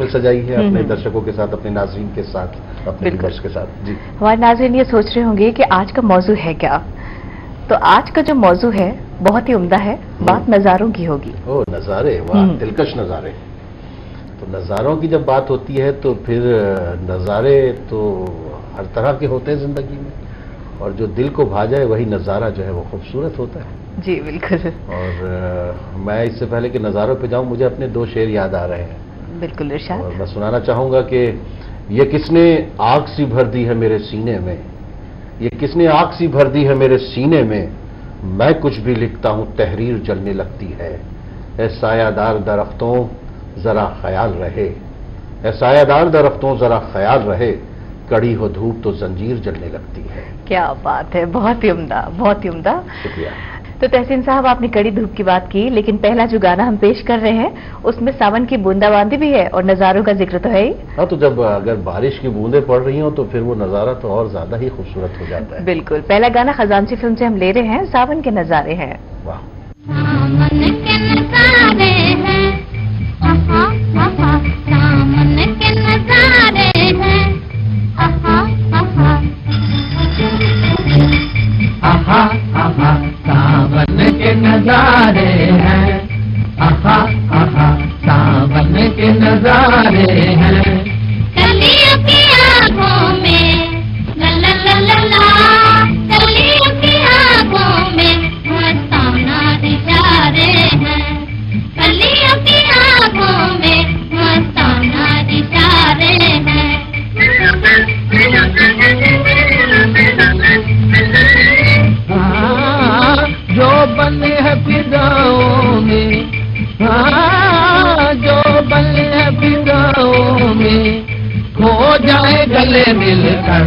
सजाई है अपने दर्शकों के साथ, अपने नाज़रीन के साथ, अपने व्यूअर्स के साथ। जी, हमारे नाज़रीन ये सोच रहे होंगे कि आज का मौजू है क्या, तो आज का जो मौजू है बहुत ही उम्दा है, बात नज़ारों की होगी। ओ नज़ारे, वाह, दिलकश नज़ारे। तो नज़ारों की जब बात होती है तो फिर नज़ारे तो हर तरह के होते हैं जिंदगी में, और जो दिल को भा जाए वही नज़ारा जो है वो खूबसूरत होता है। जी बिल्कुल। और मैं इससे पहले कि नज़ारों पे जाऊं, मुझे अपने दो शेर याद आ रहे हैं। बिल्कुल इरशाद। और मैं सुनाना चाहूंगा कि ये किसने आग सी भर दी है मेरे सीने में, ये किसने आग सी भर दी है मेरे सीने में, मैं कुछ भी लिखता हूं तहरीर जलने लगती है। ऐ सायादार दरख्तों जरा ख्याल रहे, ऐ सायादार दरख्तों जरा ख्याल रहे, कड़ी हो धूप तो जंजीर जलने लगती है। क्या बात है, बहुत ही उम्दा, बहुत ही उम्दा। शुक्रिया। तो तहसीन साहब, आपने कड़ी धूप की बात की, लेकिन पहला जो गाना हम पेश कर रहे हैं उसमें सावन की बूंदाबांदी भी है और नज़ारों का जिक्र तो है ही। हाँ, तो जब अगर बारिश की बूंदें पड़ रही हो तो फिर वो नज़ारा तो और ज्यादा ही खूबसूरत हो जाता है। बिल्कुल। पहला गाना खजांची फिल्म से हम ले रहे हैं, सावन के नज़ारे हैं। वाह। सावन के नज़ारे हैं, आहा आहा, सावन के नज़ारे हैं, आहा आहा, आहा आहा, सावन के नज़ारे हैं, आहा आहा, सावन के नज़ारे हैं। कलियों की आँखों में ला ला ला ला ला, कलियों की आँखों में मस्ताना इशारे हैं, कलियों की आँखों में मस्ताना इशारे हैं। हाँ, जो बने है फिदाओं में, हाँ, जो बने है फिदाओं में, खो जाए गले मिलकर,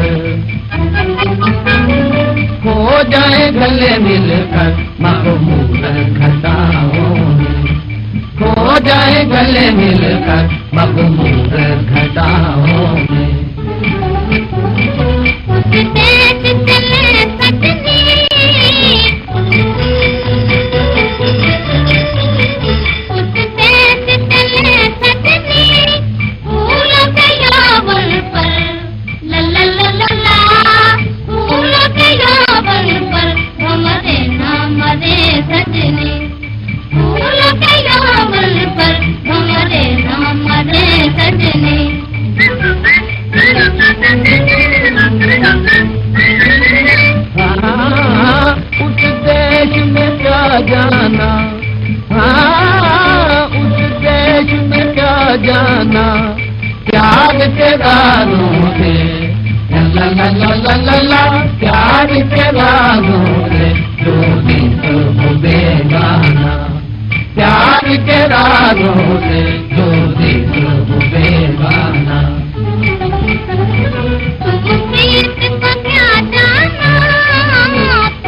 खो जाए गले मिलकर, मखमूर घटाओं में, खो जाए गले मिलकर, मखमूर घटाओं में। देश चले सजनी, उस देश चले सजनी, फूलों के यौवन पर ला ला ला ला ला, फूलों के यौवन पर हमरे नाम रे सजनी, फूलों के यौवन पर हमरे नाम रे सजनी। हाँ, उस देश में क्या जाना, हाँ, उस देश में क्या जाना, प्यार के रानों से ला ला ला ला ला ला, प्यार के रानों से जो दिन वो बेगाना, प्यार के रानों से जो दिन वो बेगाना। तुम प्रीत को क्या जाना,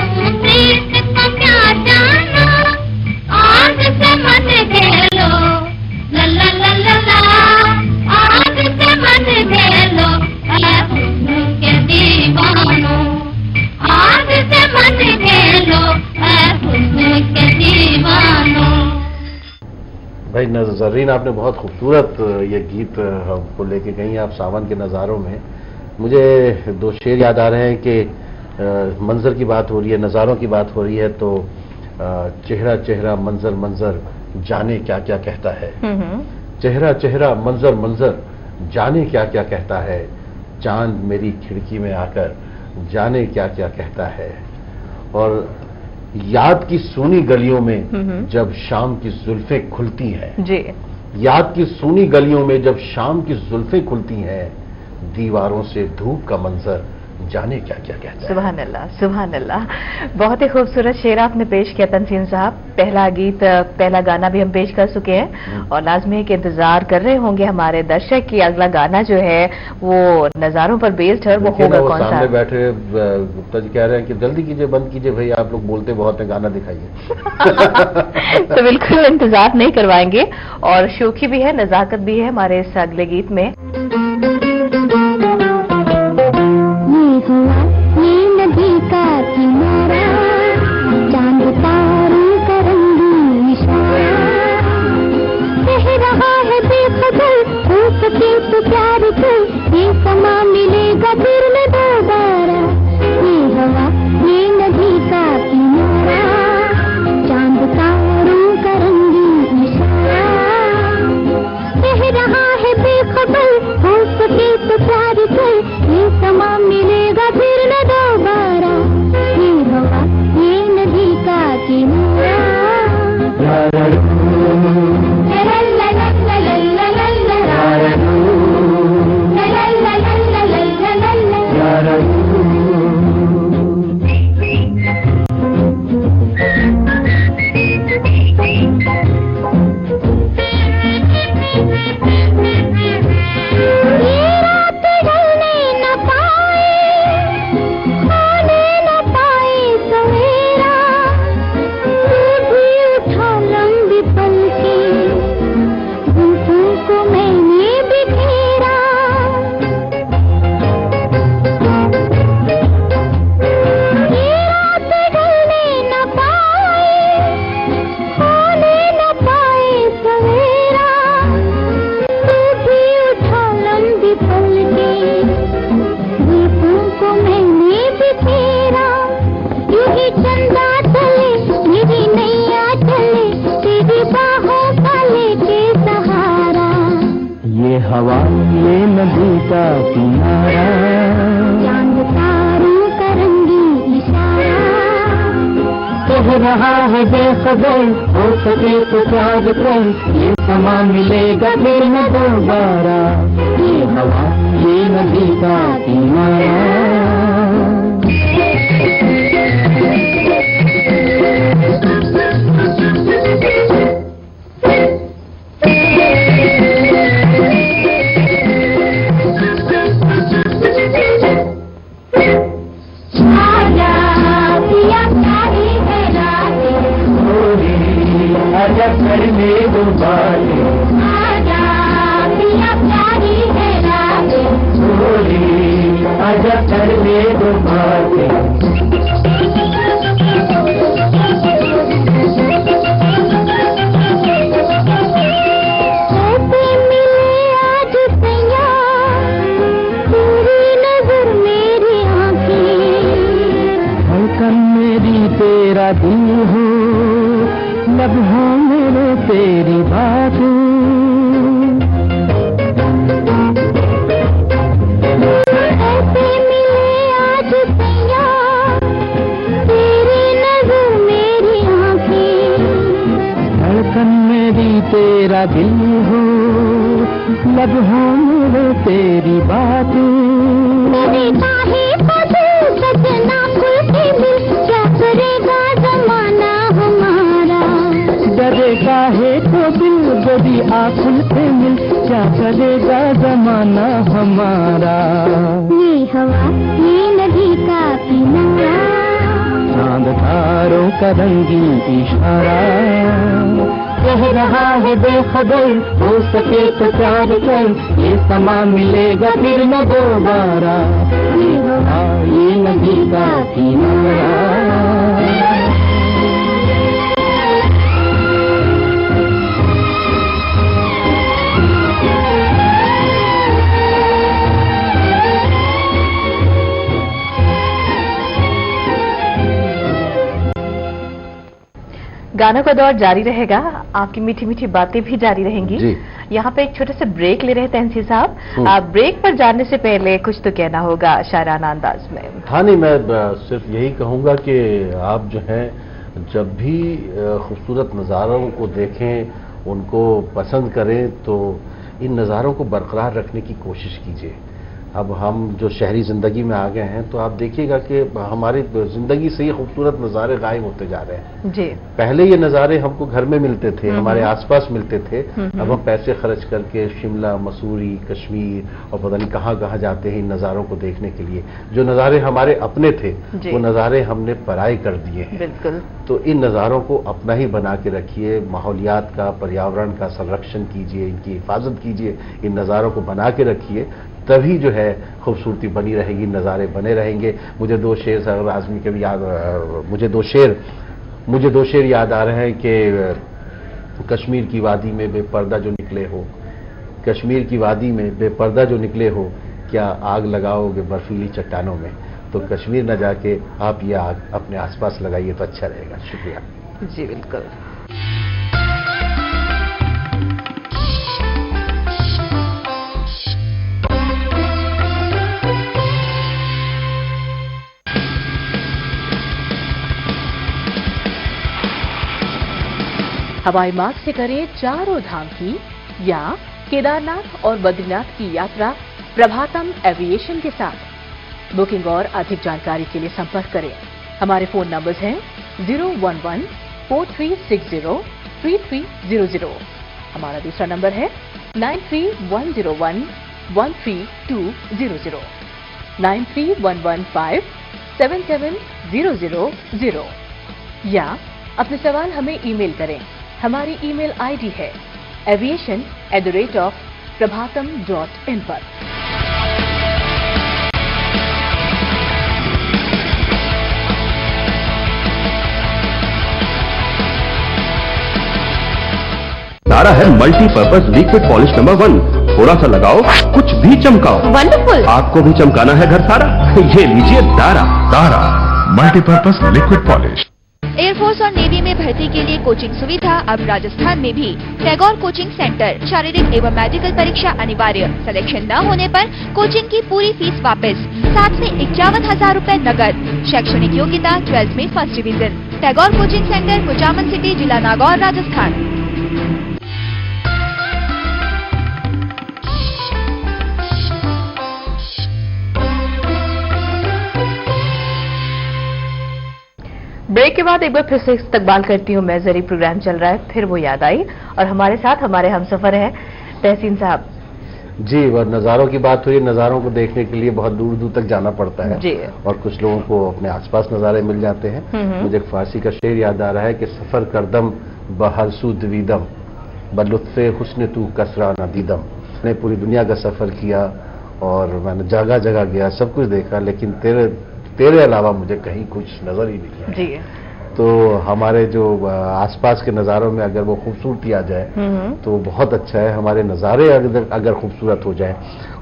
तुम प्रीत को क्या जाना, आग से मत खेलो ला ला ला ला ला, आग से मत खेलो ऐ हुस्न के दीवानो, आग से मत खेलो ऐ हुस्न के दीवानो। भाई नज़रीन, आपने बहुत खूबसूरत ये गीत हमको लेके गई आप सावन के नज़ारों में। मुझे दो शेर याद आ रहे हैं कि मंजर की बात हो रही है, नज़ारों की बात हो रही है, तो चेहरा चेहरा मंजर मंजर जाने क्या क्या कहता है, चेहरा चेहरा मंजर मंजर जाने क्या क्या कहता है, चांद मेरी खिड़की में आकर जाने क्या क्या कहता है, और याद की सूनी गलियों में जब शाम की जुल्फें खुलती हैं जी, याद की सूनी गलियों में जब शाम की जुल्फें खुलती हैं, दीवारों से धूप का मंजर जाने क्या क्या कहता है। सुभान अल्लाह, सुभान अल्लाह। बहुत ही खूबसूरत शेर आपने पेश किया तनसीन साहब। पहला गीत, पहला गाना भी हम पेश कर चुके हैं और लाजमी है कि इंतजार कर रहे होंगे हमारे दर्शक कि अगला गाना जो है वो नज़ारों पर बेस्ड है, वो होगा कौन सा। सामने बैठे गुप्ता जी कह रहे हैं कि जल्दी कीजिए, बंद कीजिए भाई, आप लोग बोलते बहुत हैं, गाना दिखाइए। तो बिल्कुल इंतजार नहीं करवाएंगे, और शोखी भी है, नजाकत भी है हमारे इस अगले गीत में। रहा है बेखबर धूप बेखबर हो सके तो प्यार कर, ये समा मिलेगा फिर न दोबारा, ये हवा ये नदी का किनारा। हवा ये नदी का किनारा, चांद तारों का रंगी इशारा, कह रहा है बेखबर हो सके तो प्यार कर, ये समा मिलेगा फिर न दोबारा, ये हवा ये नदी का किनारा। करने दो बातें, आजा पिया प्यारी है रातें, आजा करने दो बातें। कैसे मिले आज सैया, तेरी नजर मेरी आंखें, धड़कन मेरी तेरा दिल हो, लम्हों मेरे तेरी बातें। कैसे मिले आज सैया, तेरी नजर मेरी आंखें, धड़कन मेरी तेरा दिल हो, लम्हों मेरे तेरी बातें। मेरे काहे बदल सजना खुल के दिल, क्या करेगा जमाना हमारा, डरे काहे तो दिल गोदी आंखों से मिल, क्या करेगा जमाना हमारा। ये हवा ये नदी का किनारा, चांद तारों का रंगी इशारा, कह रहा है बेखबर हो सके तो प्यार कर, ये समा मिलेगा फिर न दोबारा, ये हवा ये नदी का किनारा। गानों का दौर जारी रहेगा, आपकी मीठी मीठी बातें भी जारी रहेंगी। जी। यहाँ पे एक छोटे से ब्रेक ले रहे हैं तहसील साहब। ब्रेक पर जाने से पहले कुछ तो कहना होगा शायराना अंदाज में। हाँ नहीं, मैं सिर्फ यही कहूँगा कि आप जो है जब भी खूबसूरत नज़ारों को देखें, उनको पसंद करें, तो इन नज़ारों को बरकरार रखने की कोशिश कीजिए। अब हम जो शहरी ज़िंदगी में आ गए हैं, तो आप देखिएगा कि हमारी ज़िंदगी से ये खूबसूरत नज़ारे गायब होते जा रहे हैं। जी। पहले ये नज़ारे हमको घर में मिलते थे, हमारे आसपास मिलते थे। अब हम पैसे खर्च करके शिमला, मसूरी, कश्मीर और पता नहीं कहाँ कहाँ जाते हैं इन नज़ारों को देखने के लिए। जो नज़ारे हमारे अपने थे, वो नज़ारे हमने पराए कर दिए हैं। बिल्कुल। तो इन नज़ारों को अपना ही बना के रखिए, माहौलियात का, पर्यावरण का संरक्षण कीजिए, इनकी हिफाजत कीजिए, इन नज़ारों को बना के रखिए, तभी जो है खूबसूरती बनी रहेगी, नज़ारे बने रहेंगे। मुझे दो शेर सरवर आज़मी के भी याद, मुझे दो शेर याद आ रहे हैं कि कश्मीर की वादी में बेपर्दा जो निकले हो, कश्मीर की वादी में बेपर्दा जो निकले हो, क्या आग लगाओगे बर्फीली चट्टानों में। तो कश्मीर न जाके आप ये आग अपने आसपास लगाइए तो अच्छा रहेगा। शुक्रिया। जी बिल्कुल। हवाई मार्ग से करें चारों धाम की या केदारनाथ और बद्रीनाथ की यात्रा प्रभातम एविएशन के साथ। बुकिंग और अधिक जानकारी के लिए संपर्क करें। हमारे फोन नंबर्स हैं 011-4360-3300। हमारा दूसरा नंबर है 93-101-13200, 93-115-77000 या अपने सवाल हमें ईमेल करें। हमारी ईमेल आईडी है aviation@prabatam.in पर। दारा है मल्टीपर्पज लिक्विड पॉलिश नंबर 1। थोड़ा सा लगाओ, कुछ भी चमकाओ। वंडरफुल। आपको भी चमकाना है घर सारा, ये लीजिए Dara. Dara multipurpose liquid polish. Air force और नेवी में भर्ती के लिए कोचिंग सुविधा अब राजस्थान में भी। Tagore coaching centre. शारीरिक एवं मेडिकल परीक्षा अनिवार्य। सिलेक्शन न होने पर कोचिंग की पूरी फीस वापस, साथ में 51,000 रूपए नगद। शैक्षणिक योग्यता 12th में first division. Tagore coaching centre, Kuchaman city, जिला नागौर, राजस्थान। ब्रेक के बाद एक बार फिर से इस्तकबाल करती हूँ मैं। जरी प्रोग्राम चल रहा है, फिर वो याद आई और हमारे साथ हमारे हमसफर हैं तहसीन साहब। जी, और नज़ारों की बात हुई। नज़ारों को देखने के लिए बहुत दूर दूर तक जाना पड़ता है जी। और कुछ लोगों को अपने आसपास नज़ारे मिल जाते हैं। मुझे एक फारसी का शेर याद आ रहा है कि सफ़र करदम बहरसू द्वीदम बलुत्फ़े हुस्न तू कसरा नदीदम। मैंने पूरी दुनिया का सफ़र किया और मैंने जगह जगह गया, सब कुछ देखा, लेकिन तेरे अलावा मुझे कहीं कुछ नजर ही नहीं आया। जी। तो हमारे जो आसपास के नज़ारों में अगर वो खूबसूरती आ जाए तो बहुत अच्छा है। हमारे नज़ारे अगर खूबसूरत हो जाए,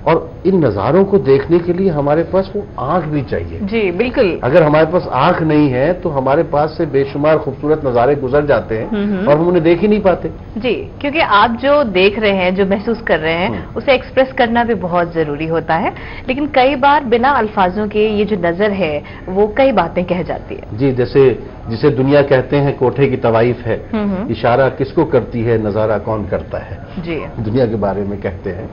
और इन नज़ारों को देखने के लिए हमारे पास वो आंख भी चाहिए। जी बिल्कुल। अगर हमारे पास आंख नहीं है तो हमारे पास से बेशुमार खूबसूरत नज़ारे गुजर जाते हैं और हम उन्हें देख ही नहीं पाते। जी, क्योंकि आप जो देख रहे हैं, जो महसूस कर रहे हैं, उसे एक्सप्रेस करना भी बहुत जरूरी होता है, लेकिन कई बार बिना अल्फाजों के ये जो नजर है वो कई बातें कह जाती है। जी, जिसे दुनिया कहते हैं कोठे की तवाइफ है, इशारा किसको करती है नजारा कौन करता है। जी, दुनिया के बारे में कहते हैं।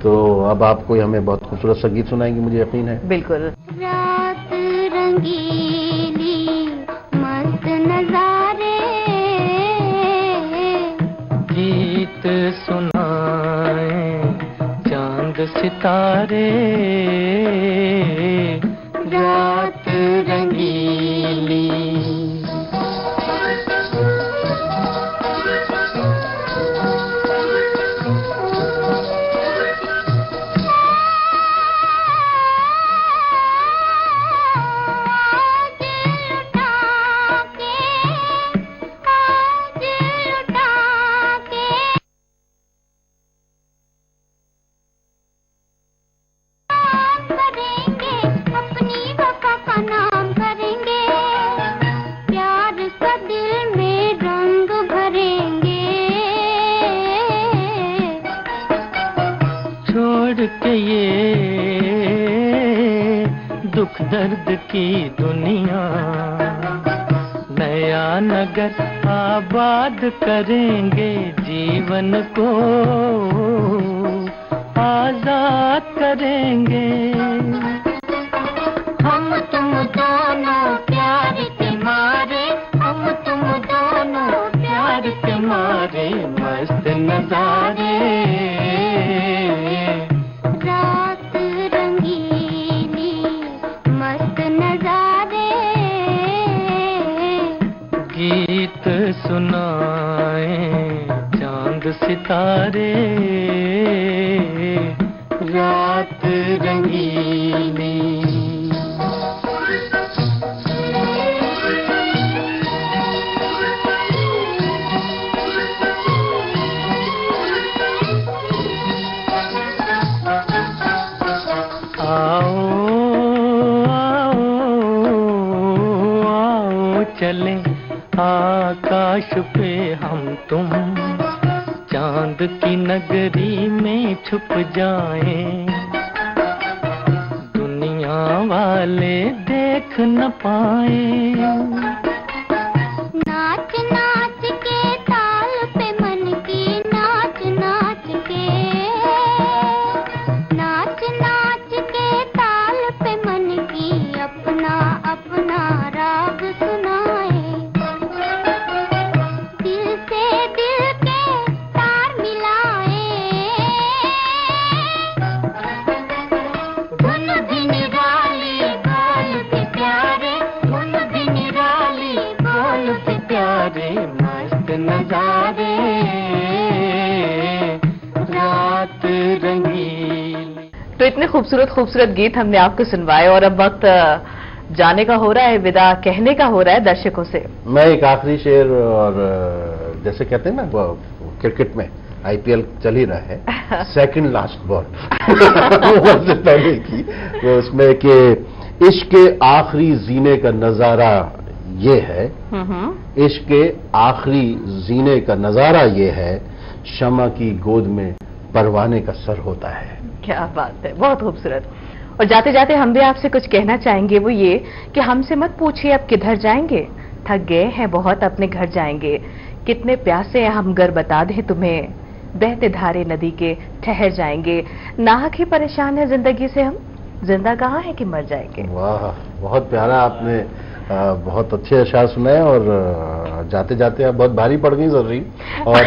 तो अब आप कोई हमें बहुत खूबसूरत सा गीत सुनाएंगे, मुझे यकीन है। बिल्कुल। रात रंगीली मस्त नजारे, गीत सुनाए चांद सितारे, रात रंगीली। के ये दुख दर्द की दुनिया, नया नगर आबाद करेंगे, जीवन को आजाद करेंगे। हम तुम दोनों प्यार के मारे, हम तुम दोनों प्यार के मारे, मस्त नजारे, रात रंगीली मस्त नजारे, गीत सुनाए चांद सितारे, रात रंगीली। चले आकाश पे हम तुम, चांद की नगरी में छुप जाएं, दुनिया वाले देख न पाए। नाच नाच के ताल तो इतने खूबसूरत खूबसूरत गीत हमने आपको सुनवाए और अब वक्त जाने का हो रहा है, विदा कहने का हो रहा है दर्शकों से। मैं एक आखिरी शेर, और जैसे कहते हैं ना क्रिकेट में आईपीएल चल ही रहा है, सेकंड लास्ट बॉल से पहले की, वो उसमें कि इश्क के आखिरी जीने का नजारा ये है, इश्क के आखिरी जीने का नजारा ये है, शमा की गोद में परवाने का सर होता है। क्या बात है, बहुत खूबसूरत। और जाते जाते हम भी आपसे कुछ कहना चाहेंगे, वो ये कि हमसे मत पूछिए अब किधर जाएंगे, थक गए हैं बहुत अपने घर जाएंगे, कितने प्यासे हैं हम घर बता दें तुम्हें, बहते धारे नदी के ठहर जाएंगे, नाहक ही परेशान है जिंदगी से हम, जिंदा कहाँ है कि मर जाएंगे। वाह, बहुत प्यारा आपने बहुत अच्छे अशार सुनाए, और जाते जाते आप बहुत भारी पड़ गई जर्री, और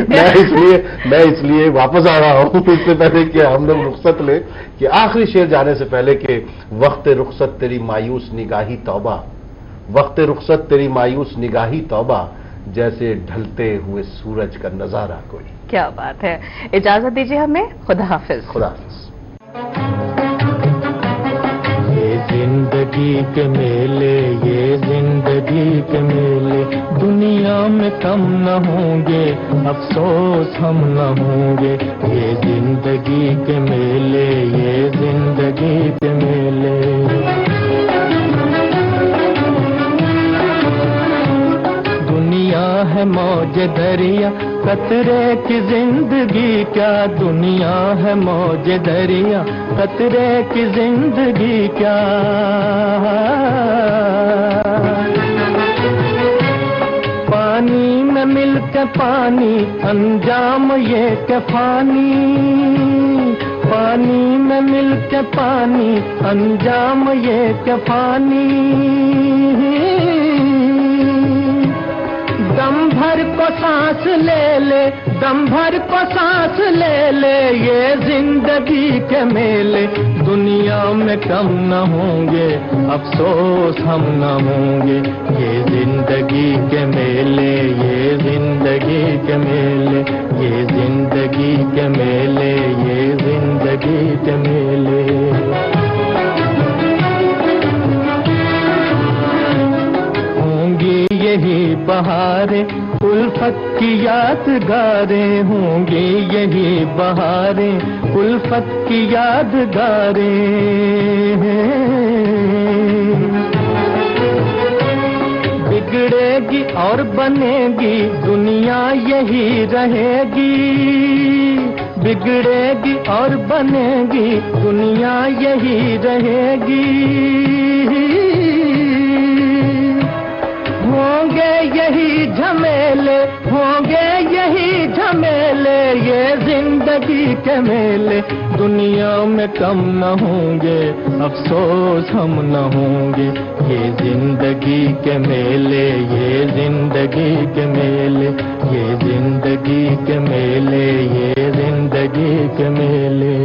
मैं इसलिए वापस आ रहा हूं इससे पहले कि हम लोग रुखसत ले, कि आखिरी शेर जाने से पहले कि वक्त रुखसत तेरी मायूस निगाही तौबा, वक्त रुखसत तेरी मायूस निगाही तौबा, जैसे ढलते हुए सूरज का नजारा कोई। क्या बात है, इजाजत दीजिए हमें, खुदा हाफिज। खुदा हाफिज। ये जिंदगी के मेले, ये जिंदगी के मेले, दुनिया में कम न होंगे, अफसोस हम न होंगे। ये जिंदगी के मेले, ये जिंदगी के मेले। दुनिया है मौज दरिया, कतरे की जिंदगी क्या, दुनिया है मौज दरिया, कतरे की जिंदगी क्या। पानी में मिलकर पानी, अंजाम ये के फानी, पानी में मिलकर पानी, अंजाम ये के फानी। दम भर को सांस ले ले, दम भर को सांस ले ले, ये जिंदगी के मेले, दुनिया में कम न होंगे, अफसोस हम न होंगे। ये जिंदगी के मेले, ये जिंदगी के मेले, ये जिंदगी के मेले, ये जिंदगी के मेले। यही बहारें उल्फत की यादगारें, होंगी यही बहारें उल्फत की यादगारें। बिगड़ेगी और बनेगी दुनिया यही रहेगी, बिगड़ेगी और बनेगी दुनिया यही रहेगी। होंगे यही झमेले, होंगे यही झमेले, ये जिंदगी के मेले, दुनिया में कम न होंगे, अफसोस हम न होंगे। ये जिंदगी के मेले, ये जिंदगी के मेले, ये जिंदगी के मेले, ये जिंदगी के मेले।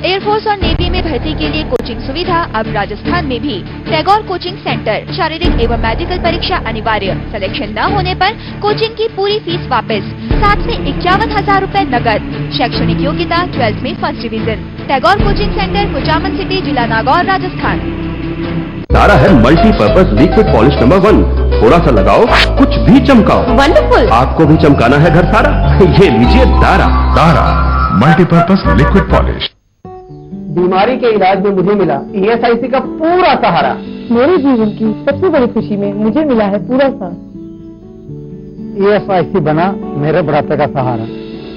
एयरफोर्स और नेवी में भर्ती के लिए कोचिंग सुविधा अब राजस्थान में भी। टैगोर कोचिंग सेंटर, शारीरिक एवं मेडिकल परीक्षा अनिवार्य, सिलेक्शन न होने पर कोचिंग की पूरी फीस वापस, साथ में 51,000 रूपए नकद। शैक्षणिक योग्यता 12th में first division. Tagore coaching centre, Kuchaman city, जिला नागौर, राजस्थान। तारा है मल्टीपर्पज लिक्विड पॉलिश नंबर 1, थोड़ा सा लगाओ कुछ भी चमकाओ। वंडरफुल। आपको भी चमकाना है घर सारा, ये लीजिए तारा। तारा मल्टीपर्पज लिक्विड पॉलिश। बीमारी के इलाज में मुझे मिला ईएसआईसी का पूरा सहारा। मेरे जीवन की सबसे बड़ी खुशी में मुझे मिला है पूरा साथ। ईएसआईसी बना मेरे बुढ़ापे का सहारा।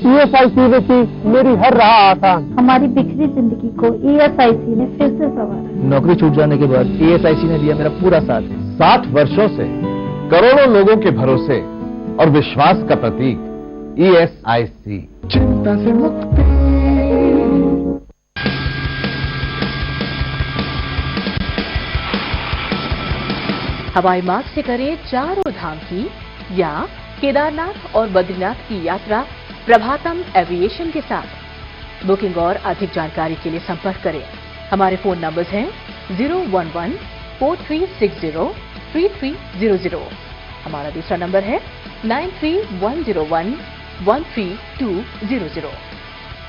ईएसआईसी ने की मेरी हर राह आसान। हमारी बिखरी जिंदगी को ईएसआईसी ने फिर से संवारा। नौकरी छूट जाने के बाद ईएसआईसी ने दिया मेरा पूरा साथ। 60 वर्षों से करोड़ों लोगों के भरोसे और विश्वास का प्रतीक ईएसआईसी। चिंता से मुक्ति। हवाई मार्ग से करें चारों धाम की या केदारनाथ और बद्रीनाथ की यात्रा प्रभातम एविएशन के साथ। बुकिंग और अधिक जानकारी के लिए संपर्क करें। हमारे फोन नंबर्स हैं 43603300। हमारा दूसरा नंबर है 9310113200,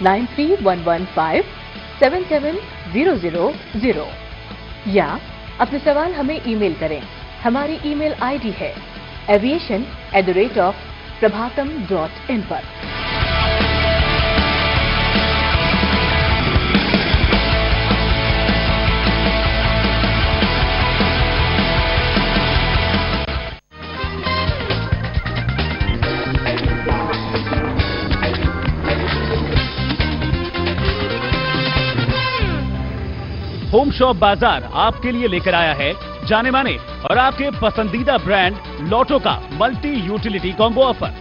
9311577000। या अपने सवाल हमें ईमेल करें। हमारी ईमेल आईडी है aviation@prabhatam.in पर। होम शॉप बाजार आपके लिए लेकर आया है जाने माने और आपके पसंदीदा ब्रांड लॉटो का मल्टी यूटिलिटी कॉम्बो ऑफर।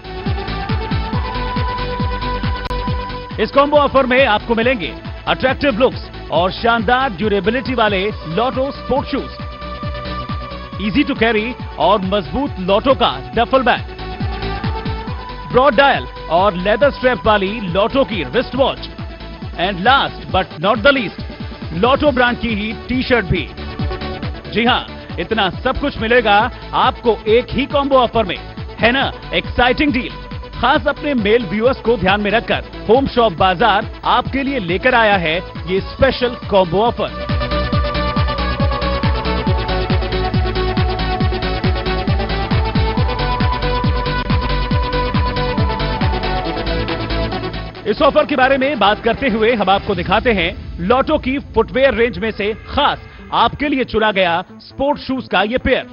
इस कॉम्बो ऑफर में आपको मिलेंगे अट्रैक्टिव लुक्स और शानदार ड्यूरेबिलिटी वाले Lotto sport shoes, easy to carry और मजबूत लॉटो का डफल बैग, ब्रॉड डायल और लेदर स्ट्रैप वाली लॉटो की wrist watch and last but not the least Lotto brand की ही टी शर्ट भी। जी हाँ, इतना सब कुछ मिलेगा आपको एक ही कॉम्बो ऑफर में, है ना एक्साइटिंग डील। खास अपने मेल व्यूअर्स को ध्यान में रखकर होम शॉप बाजार आपके लिए लेकर आया है ये स्पेशल कॉम्बो ऑफर। इस ऑफर के बारे में बात करते हुए हम आपको दिखाते हैं लॉटो की फुटवेयर रेंज में से खास आपके लिए चुना गया स्पोर्ट शूज का ये पेयर।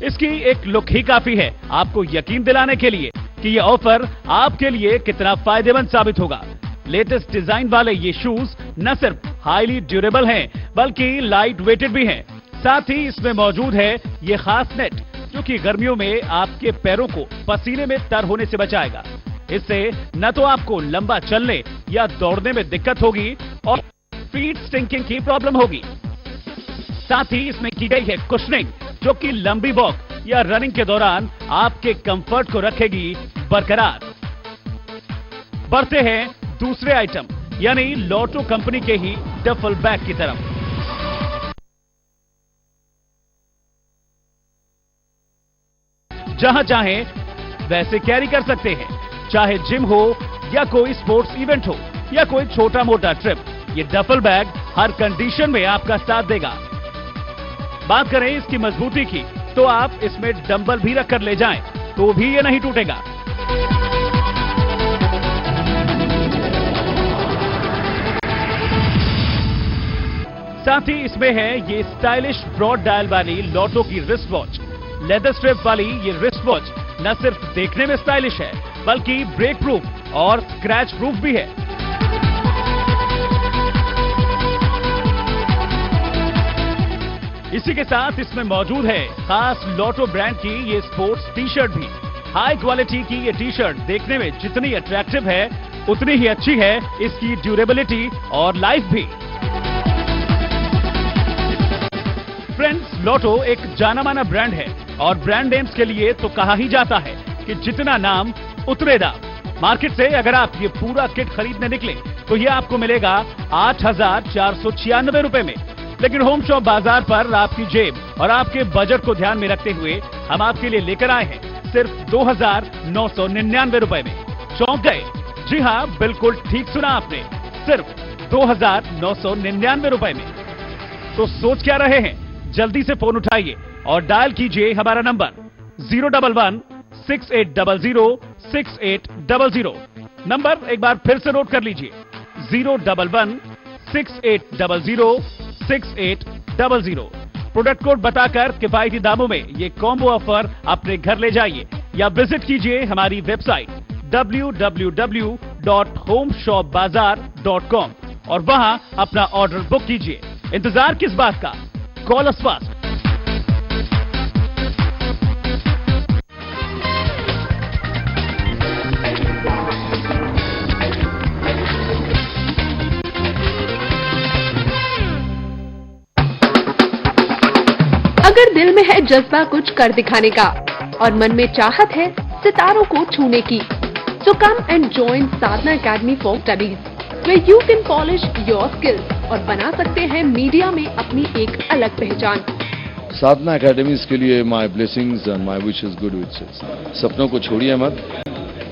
इसकी एक लुक ही काफी है आपको यकीन दिलाने के लिए कि ये ऑफर आपके लिए कितना फायदेमंद साबित होगा। लेटेस्ट डिजाइन वाले ये शूज न सिर्फ हाईली ड्यूरेबल हैं बल्कि लाइट वेटेड भी हैं। साथ ही इसमें मौजूद है ये खास नेट जो कि गर्मियों में आपके पैरों को पसीने में तर होने से बचाएगा। इससे न तो आपको लंबा चलने या दौड़ने में दिक्कत होगी और फीट स्टिंकिंग की प्रॉब्लम होगी। साथ ही इसमें की गई है कुशनिंग जो कि लंबी वॉक या रनिंग के दौरान आपके कंफर्ट को रखेगी बरकरार। बढ़ते हैं दूसरे आइटम यानी लॉटो कंपनी के ही डफल बैग की तरफ। जहां चाहें वैसे कैरी कर सकते हैं, चाहे जिम हो या कोई स्पोर्ट्स इवेंट हो या कोई छोटा मोटा ट्रिप, ये डफल बैग हर कंडीशन में आपका साथ देगा। बात करें इसकी मजबूती की तो आप इसमें डंबल भी रखकर ले जाएं तो भी ये नहीं टूटेगा। साथ ही इसमें है ये स्टाइलिश ब्रॉड डायल वाली लॉटो की रिस्ट वॉच। लेदर स्ट्रिप वाली ये रिस्ट वॉच न सिर्फ देखने में स्टाइलिश है बल्कि ब्रेक प्रूफ और स्क्रैच प्रूफ भी है। इसी के साथ इसमें मौजूद है खास लॉटो ब्रांड की ये स्पोर्ट्स टी शर्ट भी। हाई क्वालिटी की ये टी शर्ट देखने में जितनी अट्रैक्टिव है उतनी ही अच्छी है इसकी ड्यूरेबिलिटी और लाइफ भी। फ्रेंड्स, लॉटो एक जाना माना ब्रांड है और ब्रांड नेम्स के लिए तो कहा ही जाता है कि जितना नाम उतने दाम। मार्केट से अगर आप ये पूरा किट खरीदने निकले तो ये आपको मिलेगा 8,496 रुपए में, लेकिन होम शॉप बाजार पर आपकी जेब और आपके बजट को ध्यान में रखते हुए हम आपके लिए लेकर आए हैं सिर्फ 2,999 रुपए में। चौंक गए? जी हाँ, बिल्कुल ठीक सुना आपने, सिर्फ 2,999 रुपए में। तो सोच क्या रहे हैं, जल्दी से फोन उठाइए और डायल कीजिए हमारा नंबर 011-6800-6800। नंबर एक बार फिर से नोट कर लीजिए 011-6800-6800। प्रोडक्ट कोड बताकर किफायती दामों में ये कॉम्बो ऑफर अपने घर ले जाइए या विजिट कीजिए हमारी वेबसाइट www.homeshopbazaar.com और वहां अपना ऑर्डर बुक कीजिए। इंतजार किस बात का, कॉल अस फास्ट। अगर दिल में है जज्बा कुछ कर दिखाने का और मन में चाहत है सितारों को छूने की, So come and join Sadhana Academy for Studies, where you can polish your skills और बना सकते हैं मीडिया में अपनी एक अलग पहचान। साधना एकेडमीज के लिए my blessings and my wishes good wishes. सपनों को छोड़िए मत,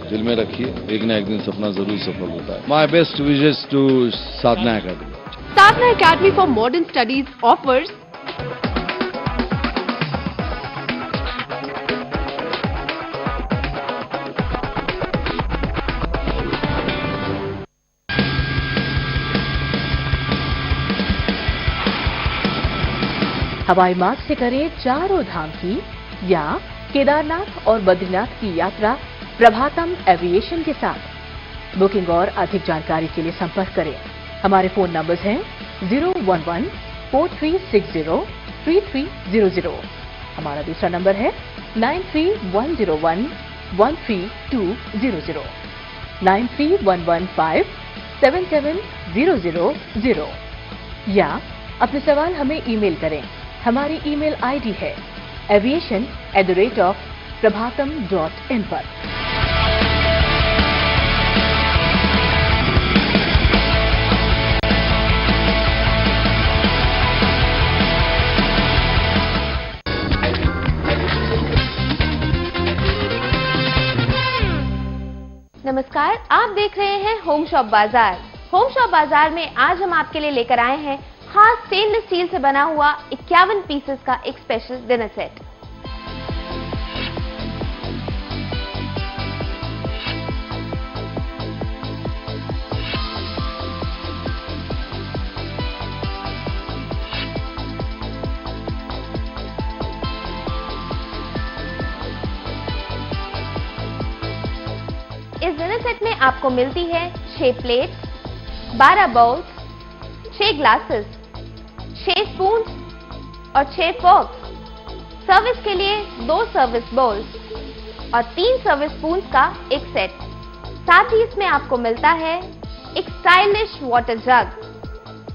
दिल में रखिए, एक ना एक दिन सपना जरूर सफल होता है। My best wishes to Sadhana Academy. Sadhana Academy for Modern Studies offers हवाई मार्ग से करें चारों धाम की या केदारनाथ और बद्रीनाथ की यात्रा प्रभातम एविएशन के साथ। बुकिंग और अधिक जानकारी के लिए संपर्क करें। हमारे फोन नंबर्स हैं 011-4360-3300। हमारा दूसरा नंबर है 93-101-13200, 93-115-77000 या अपने सवाल हमें ईमेल करें। हमारी ईमेल आईडी है aviation@prabhatam.in पर। नमस्कार, आप देख रहे हैं होम शॉप बाजार। होम शॉप बाजार में आज हम आपके लिए लेकर आए हैं खास स्टेनलेस स्टील से बना हुआ 51 पीसेस का एक स्पेशल डिनर सेट। इस डिनर सेट में आपको मिलती है 6 प्लेट्स, 12 बाउल्स, 6 ग्लासेस, 6 स्पून और 6 फोर्क्स। सर्विस के लिए 2 सर्विस बाउल्स और 3 सर्विस स्पून का एक सेट। साथ ही इसमें आपको मिलता है एक स्टाइलिश वाटर जग,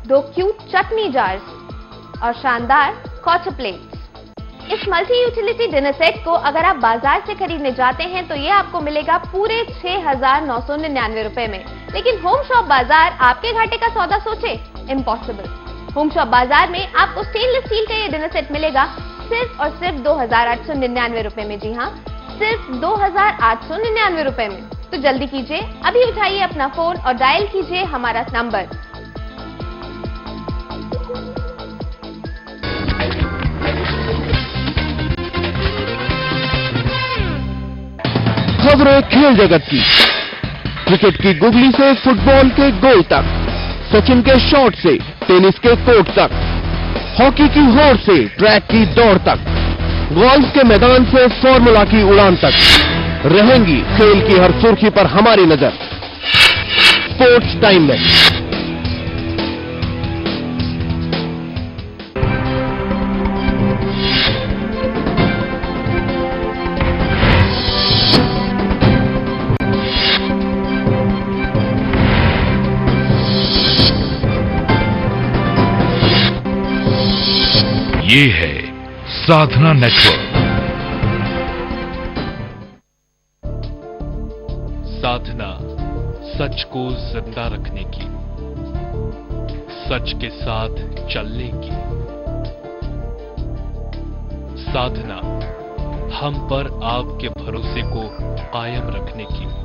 2 क्यूट चटनी जार्स और शानदार कॉटर प्लेट्स। इस मल्टी यूटिलिटी डिनर सेट को अगर आप बाजार से खरीदने जाते हैं तो ये आपको मिलेगा पूरे 6,999 रुपए में। लेकिन होम शॉप बाजार आपके घाटे का सौदा सोचे, इम्पॉसिबल। होम शॉप बाजार में आपको स्टेनलेस स्टील का ये डिनर सेट मिलेगा सिर्फ और सिर्फ 2,899 रुपए में। जी हाँ, सिर्फ 2,899 रुपए में। तो जल्दी कीजिए, अभी उठाइए अपना फोन और डायल कीजिए हमारा नंबर। खबरें खेल जगत की, क्रिकेट की गुगली से फुटबॉल के गोल तक, सचिन के शॉट से टेनिस के कोर्ट तक, हॉकी की होड़ से ट्रैक की दौड़ तक, गोल्फ के मैदान से फॉर्मूला की उड़ान तक, रहेंगी खेल की हर सुर्खी पर हमारी नजर। स्पोर्ट्स टाइम में ये है साधना नेटवर्क। साधना सच को जिंदा रखने की, सच के साथ चलने की। साधना हम पर आपके भरोसे को कायम रखने की।